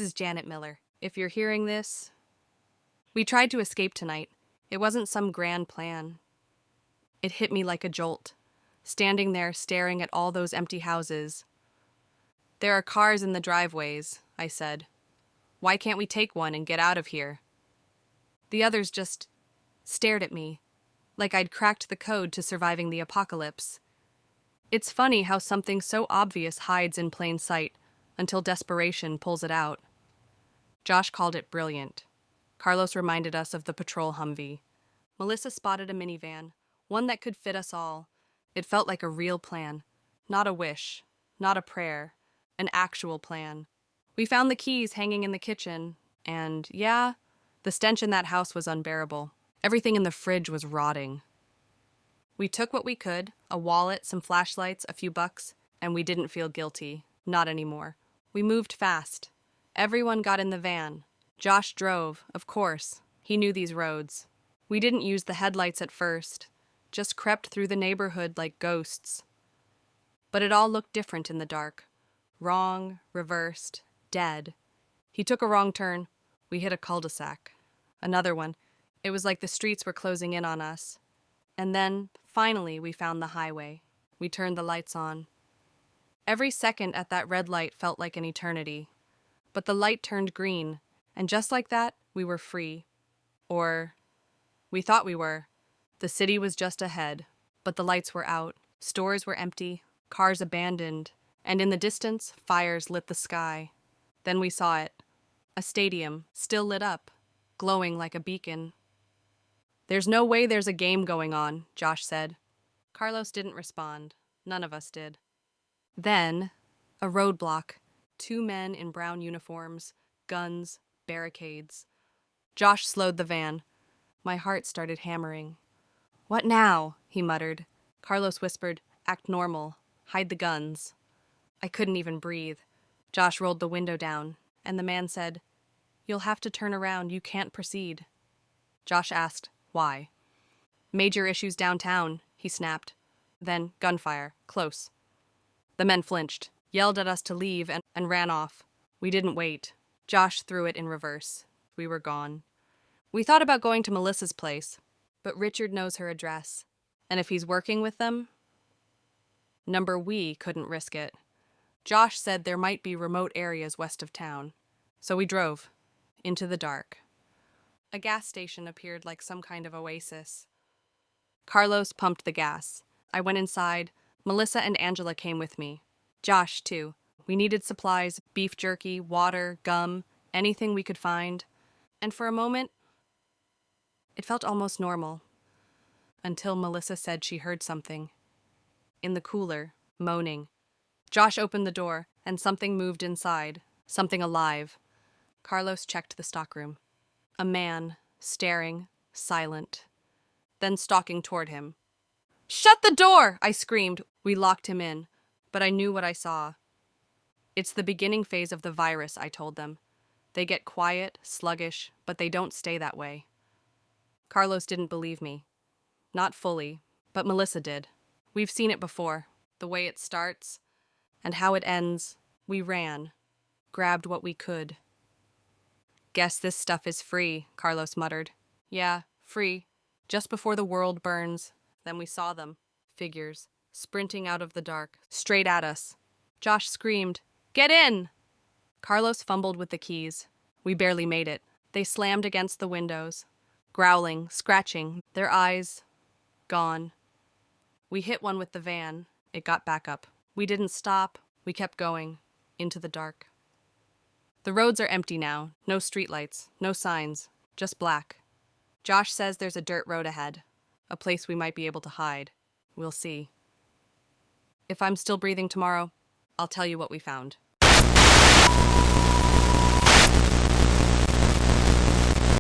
This is Janet Miller. If you're hearing this, we tried to escape tonight. It wasn't some grand plan. It hit me like a jolt, standing there staring at all those empty houses. There are cars in the driveways, I said. Why can't we take one and get out of here? The others just stared at me, like I'd cracked the code to surviving the apocalypse. It's funny how something so obvious hides in plain sight until desperation pulls it out. Josh called it brilliant. Carlos reminded us of the patrol Humvee. Melissa spotted a minivan, one that could fit us all. It felt like a real plan, not a wish, not a prayer, an actual plan. We found the keys hanging in the kitchen, and yeah, the stench in that house was unbearable. Everything in the fridge was rotting. We took what we could, a wallet, some flashlights, a few bucks, and we didn't feel guilty. Not anymore. We moved fast. Everyone got in the van. Josh drove, of course. He knew these roads. We didn't use the headlights at first, just crept through the neighborhood like ghosts. But it all looked different in the dark. Wrong, reversed, dead. He took a wrong turn. We hit a cul-de-sac. Another one. It was like the streets were closing in on us. And then, finally, we found the highway. We turned the lights on. Every second at that red light felt like an eternity. But the light turned green, and just like that, we were free. Or, we thought we were. The city was just ahead, but the lights were out. Stores were empty, cars abandoned, and in the distance, fires lit the sky. Then we saw it. A stadium, still lit up, glowing like a beacon. "There's no way there's a game going on," Josh said. Carlos didn't respond. None of us did. Then, a roadblock. 2 men in brown uniforms, guns, barricades. Josh slowed the van. My heart started hammering. "What now?" he muttered. Carlos whispered, "Act normal. Hide the guns." I couldn't even breathe. Josh rolled the window down, and the man said, "You'll have to turn around. You can't proceed." Josh asked, "Why?" "Major issues downtown," he snapped. Then, gunfire, close. The men flinched, yelled at us to leave, and ran off. We didn't wait. Josh threw it in reverse. We were gone. We thought about going to Melissa's place, but Richard knows her address. And if he's working with them, we couldn't risk it. Josh said there might be remote areas west of town. So we drove, into the dark. A gas station appeared like some kind of oasis. Carlos pumped the gas. I went inside. Melissa and Angela came with me. Josh, too. We needed supplies, beef jerky, water, gum, anything we could find. And for a moment, it felt almost normal. Until Melissa said she heard something. In the cooler, moaning. Josh opened the door, and something moved inside. Something alive. Carlos checked the stockroom. A man, staring, silent. Then stalking toward him. "Shut the door!" I screamed. We locked him in, but I knew what I saw. "It's the beginning phase of the virus," I told them. "They get quiet, sluggish, but they don't stay that way." Carlos didn't believe me. Not fully, but Melissa did. We've seen it before, the way it starts, and how it ends. We ran, grabbed what we could. "Guess this stuff is free," Carlos muttered. "Yeah, free. Just before the world burns." Then we saw them, figures, sprinting out of the dark, straight at us. Josh screamed, "Get in!" Carlos fumbled with the keys. We barely made it. They slammed against the windows, growling, scratching, their eyes gone. We hit one with the van. It got back up. We didn't stop. We kept going, into the dark. The roads are empty now. No streetlights, no signs, just black. Josh says there's a dirt road ahead, a place we might be able to hide. We'll see. If I'm still breathing tomorrow, I'll tell you what we found.